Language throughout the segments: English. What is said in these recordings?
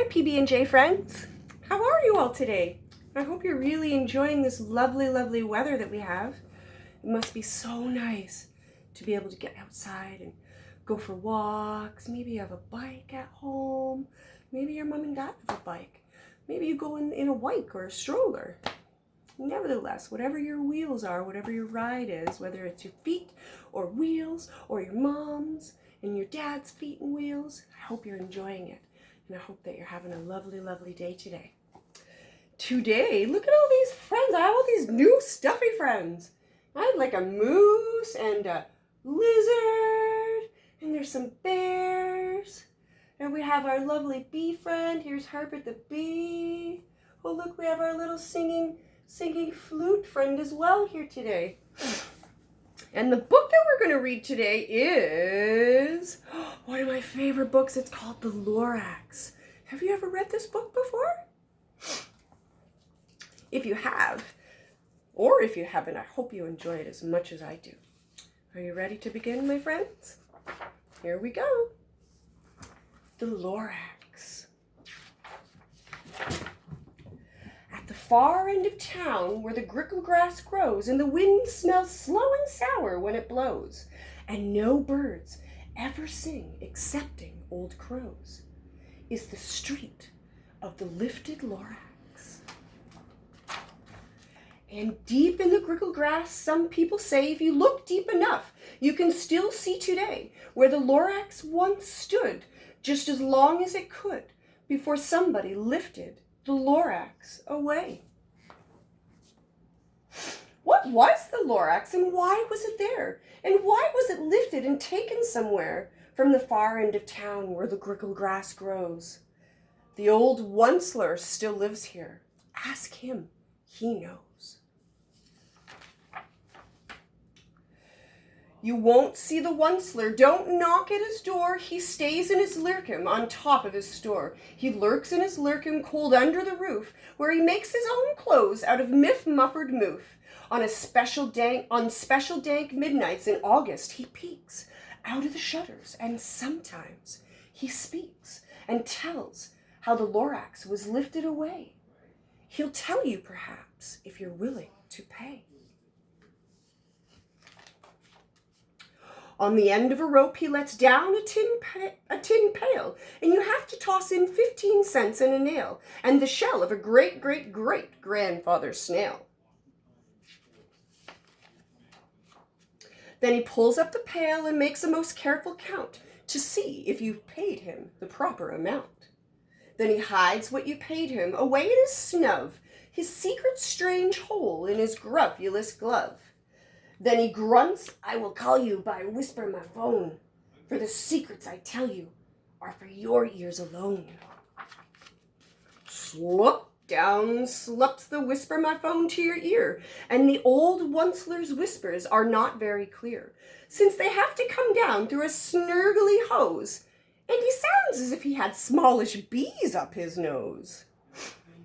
Hi PB&J friends. How are you all today? I hope you're really enjoying this lovely, lovely weather that we have. It must be so nice to be able to get outside and go for walks. Maybe you have a bike at home. Maybe your mom and dad have a bike. Maybe you go in a bike or a stroller. Nevertheless, whatever your wheels are, whatever your ride is, whether it's your feet or wheels or your mom's and your dad's feet and wheels, I hope you're enjoying it. And I hope that you're having a lovely, lovely day today. Today, look at all these friends. I have all these new stuffy friends. I have like a moose and a lizard, and there's some bears. And we have our lovely bee friend. Here's Herbert the bee. Oh, look, we have our little singing flute friend as well here today. And the book that we're going to read today is one of my favorite books. It's called The Lorax. Have you ever read this book before? If you have, or if you haven't, I hope you enjoy it as much as I do. Are you ready to begin, my friends? Here we go. The Lorax. At the far end of town, where the grickle grass grows and the wind smells slow and sour when it blows, and no birds ever sing excepting old crows, is the street of the lifted Lorax. And deep in the grickle grass, some people say, if you look deep enough, you can still see today where the Lorax once stood, just as long as it could, before somebody lifted the Lorax away. What was the Lorax and why was it there? And why was it lifted and taken somewhere from the far end of town where the grickle grass grows? The old Onceler still lives here. Ask him, he knows. You won't see the Onceler. Don't knock at his door. He stays in his lurkum on top of his store. He lurks in his lurkum cold under the roof, where he makes his own clothes out of muffered moof. On special dank midnights in August, he peeks out of the shutters, and sometimes he speaks and tells how the Lorax was lifted away. He'll tell you, perhaps, if you're willing to pay. On the end of a rope, he lets down a tin pail, and you have to toss in 15 cents and a nail, and the shell of a great-great-great-grandfather snail. Then he pulls up the pail and makes a most careful count to see if you've paid him the proper amount. Then he hides what you paid him away in his snub, his secret strange hole in his grubulous glove. Then he grunts, I will call you by whisper my phone, for the secrets I tell you are for your ears alone. Slop down slups the whisper my phone to your ear, and the old Onceler's whispers are not very clear, since they have to come down through a snurgly hose, and he sounds as if he had smallish bees up his nose.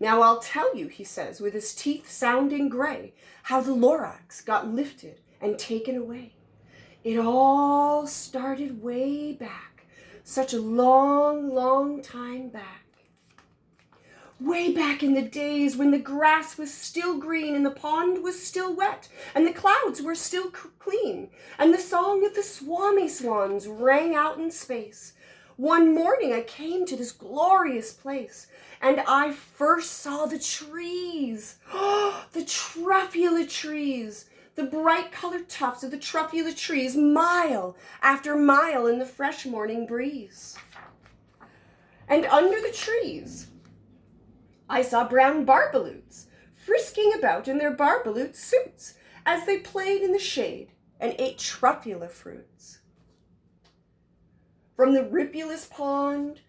Now I'll tell you, he says, with his teeth sounding gray, how the Lorax got lifted and taken away. It all started way back, such a long, long time back. Way back in the days when the grass was still green and the pond was still wet and the clouds were still clean and the song of the swami swans rang out in space. One morning I came to this glorious place, and I first saw the trees. The truffula trees. The bright-colored tufts of the truffula trees, mile after mile in the fresh morning breeze. And under the trees, I saw brown barbaloots frisking about in their barbaloot suits as they played in the shade and ate truffula fruits. From the ripulous pond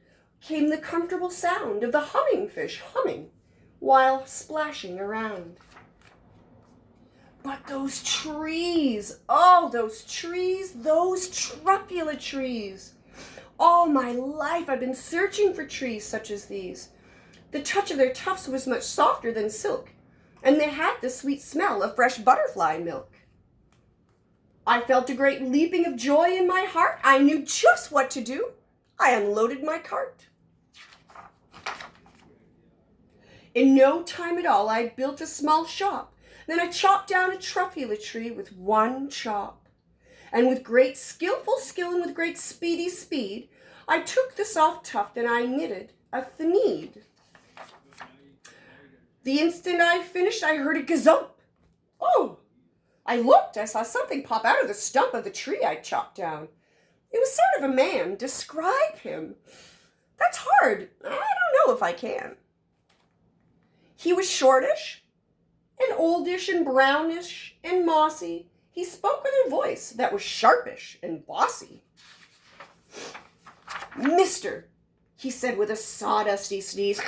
came the comfortable sound of the humming fish humming while splashing around. But those trees, oh, those truffula trees. All my life I've been searching for trees such as these. The touch of their tufts was much softer than silk, and they had the sweet smell of fresh butterfly milk. I felt a great leaping of joy in my heart. I knew just what to do. I unloaded my cart. In no time at all, I built a small shop. Then I chopped down a truffula tree with one chop. And with great skillful skill and with great speedy speed, I took the soft tuft and I knitted a thneed. The instant I finished, I heard a gazump. Oh! I looked, I saw something pop out of the stump of the tree I chopped down. It was sort of a man. Describe him. That's hard. I don't know if I can. He was shortish and oldish and brownish and mossy. He spoke with a voice that was sharpish and bossy. Mister, he said with a sawdusty sneeze,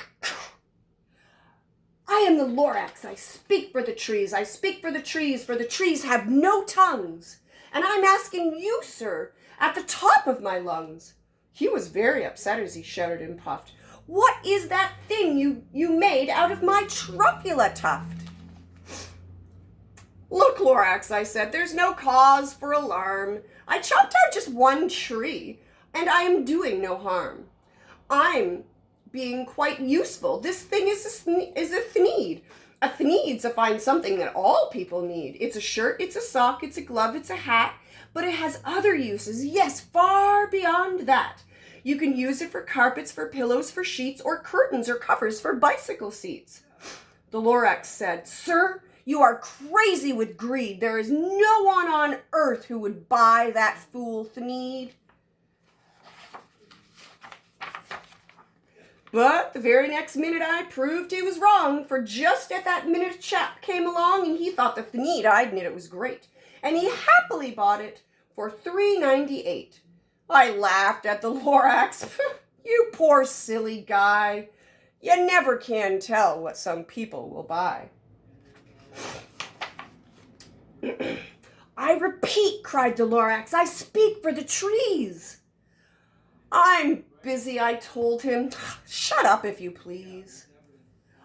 I am the Lorax. I speak for the trees. I speak for the trees have no tongues. And I'm asking you, sir, at the top of my lungs. He was very upset as he shouted and puffed. What is that thing you made out of my truffula tuft? Look, Lorax, I said, there's no cause for alarm. I chopped out just one tree, and I am doing no harm. I'm being quite useful. This thing is a thneed. A thneed's a fine something that all people need. It's a shirt, it's a sock, it's a glove, it's a hat, but it has other uses. Yes, far beyond that. You can use it for carpets, for pillows, for sheets, or curtains, or covers for bicycle seats. The Lorax said, Sir, you are crazy with greed. There is no one on earth who would buy that fool thneed. But the very next minute I proved he was wrong, for just at that minute a chap came along and he thought the thneed I'd knit it was great, and he happily bought it for $3.98. I laughed at the Lorax. You poor silly guy. You never can tell what some people will buy. I repeat, cried the Lorax, I speak for the trees. I'm busy, I told him. Shut up, if you please.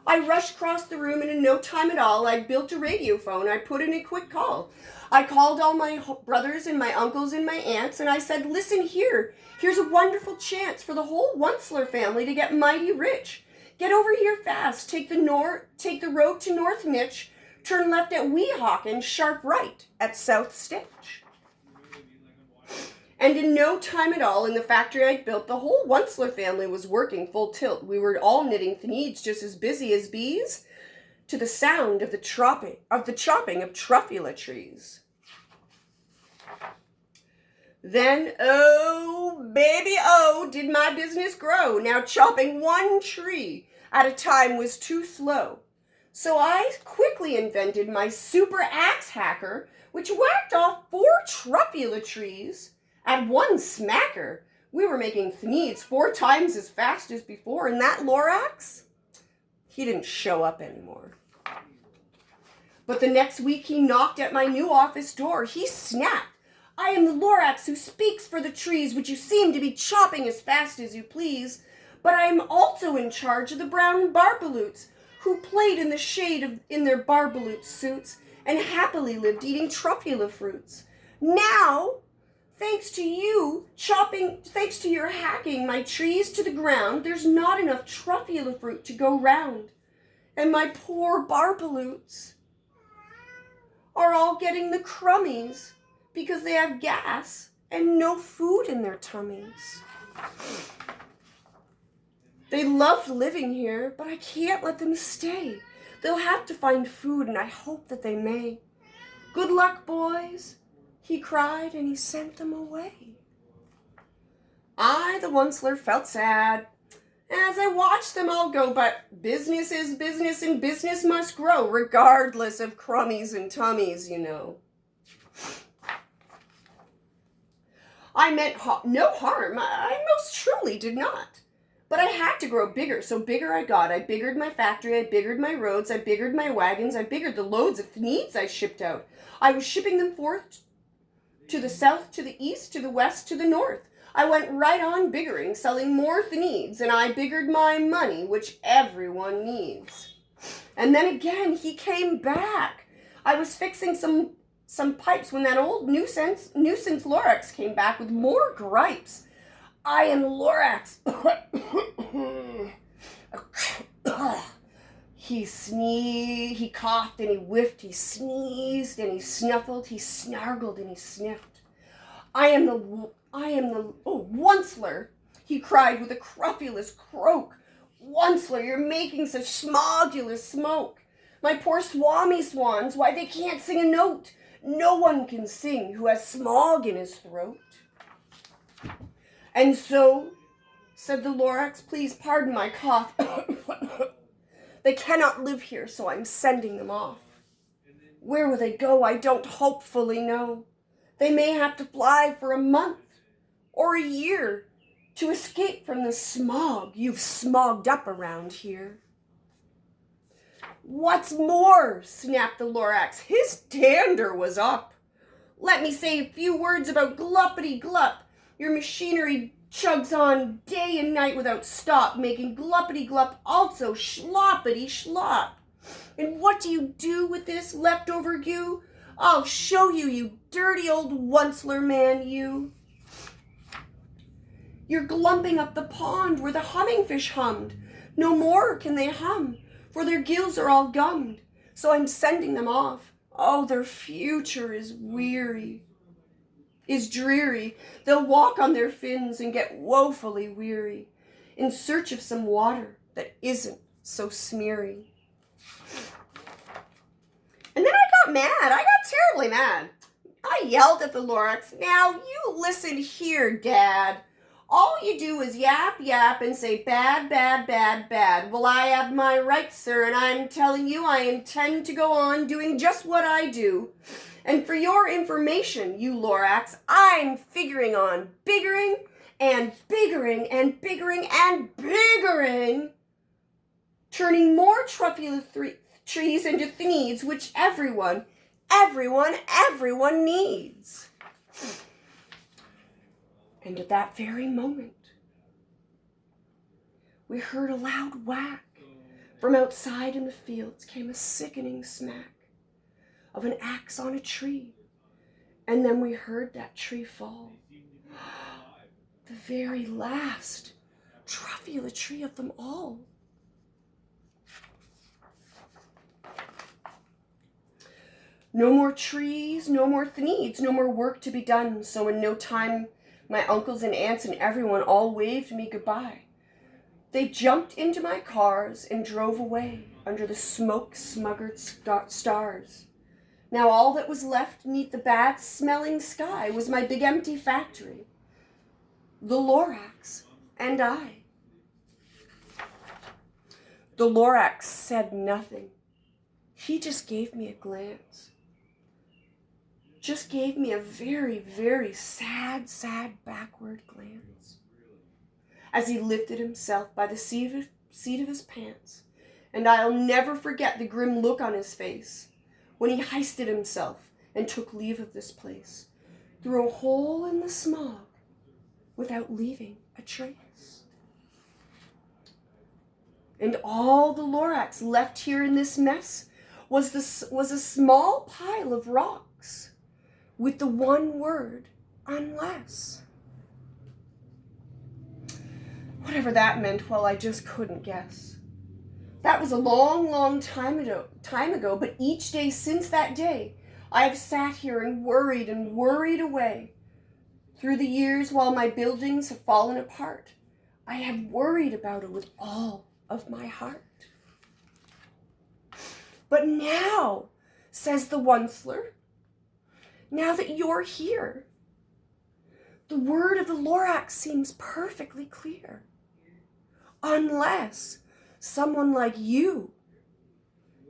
I rushed across the room, and in no time at all, I built a radio phone. I put in a quick call. I called all my brothers and my uncles and my aunts, and I said, listen here. Here's a wonderful chance for the whole Onceler family to get mighty rich. Get over here fast. Take the road to North Mitch, turn left at Weehawken, and sharp right at South Stitch. And in no time at all, in the factory I'd built, the whole Onceler family was working full tilt. We were all knitting thneeds just as busy as bees, to the sound of the chopping of truffula trees. Then, oh, baby, oh, did my business grow. Now chopping one tree at a time was too slow. So I quickly invented my super axe hacker, which whacked off 4 truffula trees at one smacker. We were making thneeds 4 times as fast as before, and that Lorax, he didn't show up anymore. But the next week he knocked at my new office door. He snapped, I am the Lorax who speaks for the trees, which you seem to be chopping as fast as you please, but I am also in charge of the brown barbaloots, who played in the shade in their barbaloot suits and happily lived eating truffula fruits. Now, thanks to your hacking my trees to the ground, there's not enough truffula fruit to go round. And my poor barbaloots are all getting the crummies because they have gas and no food in their tummies. They love living here, but I can't let them stay. They'll have to find food, and I hope that they may. Good luck, boys, he cried, and he sent them away. I, the Onceler, felt sad as I watched them all go, but business is business, and business must grow, regardless of crummies and tummies, you know. I meant no harm. I most truly did not. But I had to grow bigger, so bigger I got. I biggered my factory, I biggered my roads, I biggered my wagons, I biggered the loads of thneeds I shipped out. I was shipping them forth to the south, to the east, to the west, to the north. I went right on biggering, selling more thneeds, and I biggered my money, which everyone needs. And then again, he came back. I was fixing some pipes when that old nuisance Lorax came back with more gripes. I am Lorax. He coughed and he whiffed, he sneezed and he snuffled, he snargled and he sniffed. I am the Onceler, he cried with a crupulous croak. Onceler, you're making such smogulous smoke. My poor swami swans, why they can't sing a note. No one can sing who has smog in his throat. And so, said the Lorax, please pardon my cough. They cannot live here, so I'm sending them off. Where will they go? I don't hopefully know. They may have to fly for a month or a year to escape from the smog you've smogged up around here. What's more, snapped the Lorax, his dander was up. Let me say a few words about Gluppity-Glup. Your machinery chugs on day and night without stop, making Gluppity-Glup also schloppity-schlop. And what do you do with this leftover goo? I'll show you, you dirty old Onceler man, you. You're glumping up the pond where the hummingfish hummed. No more can they hum, for their gills are all gummed. So I'm sending them off. Oh, their future is dreary. They'll walk on their fins and get woefully weary in search of some water that isn't so smeary. And then I got mad. I got terribly mad. I yelled at the Lorax, now you listen here, Dad. All you do is yap, yap, and say bad, bad, bad, bad. Well, I have my rights, sir, and I'm telling you I intend to go on doing just what I do. And for your information, you Lorax, I'm figuring on biggering and biggering and biggering and biggering, turning more truffula trees into thneeds, which everyone needs. And at that very moment, we heard a loud whack. From outside in the fields came a sickening smack of an axe on a tree. And then we heard that tree fall. The very last truffula tree of them all. No more trees, no more thneeds, no more work to be done. So in no time, my uncles and aunts and everyone all waved me goodbye. They jumped into my cars and drove away under the smoke-smuggered stars. Now all that was left neath the bad-smelling sky was my big empty factory, the Lorax, and I. The Lorax said nothing. He just gave me a glance. Just gave me a very, very sad backward glance as he lifted himself by the seat of his pants. And I'll never forget the grim look on his face when he hoisted himself and took leave of this place through a hole in the smog without leaving a trace. And all the Lorax left here in this mess was a small pile of rocks with the one word, unless. Whatever that meant, well, I just couldn't guess. That was a long time ago, but each day since that day, I have sat here and worried away. Through the years, while my buildings have fallen apart, I have worried about it with all of my heart. But now, says the Onceler, now that you're here, the word of the Lorax seems perfectly clear. Unless someone like you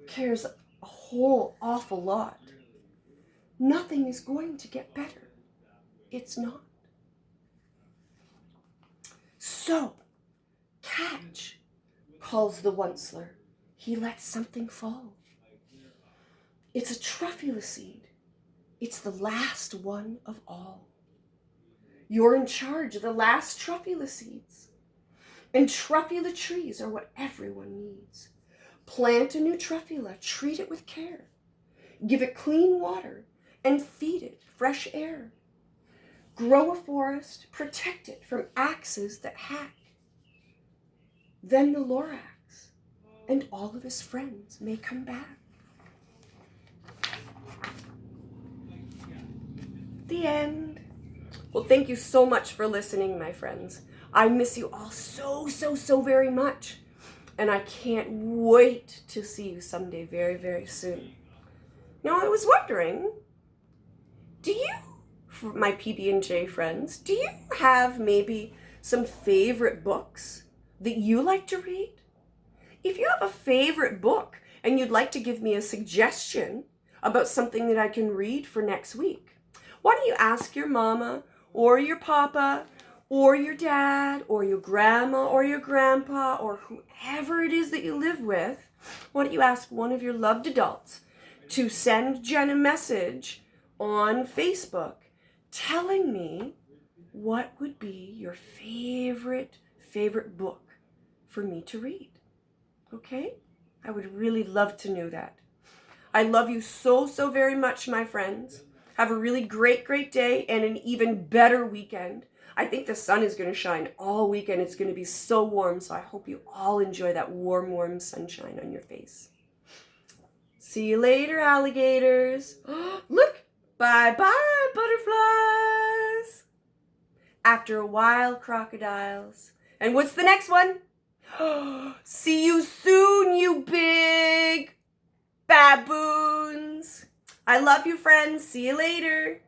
cares a whole awful lot, nothing is going to get better. It's not. So, catch, calls the Onceler. He lets something fall. It's a truffula seed. It's the last one of all. You're in charge of the last truffula seeds. And truffula trees are what everyone needs. Plant a new truffula, treat it with care. Give it clean water and feed it fresh air. Grow a forest, protect it from axes that hack. Then the Lorax and all of his friends may come back. The end. Well, thank you so much for listening, my friends. I miss you all so very much. And I can't wait to see you someday very, very soon. Now, I was wondering, do you, for my PB&J friends, do you have maybe some favorite books that you like to read? If you have a favorite book and you'd like to give me a suggestion about something that I can read for next week, why don't you ask your mama or your papa or your dad or your grandma or your grandpa or whoever it is that you live with, why don't you ask one of your loved adults to send Jen a message on Facebook telling me what would be your favorite book for me to read. Okay? I would really love to know that. I love you so very much, my friends. Have a really great day and an even better weekend. I think the sun is going to shine all weekend. It's going to be so warm, so I hope you all enjoy that warm sunshine on your face. See you later, alligators. Look! Bye-bye, butterflies. After a while, crocodiles. And what's the next one? See you soon, you big baboons. I love you, friends. See you later.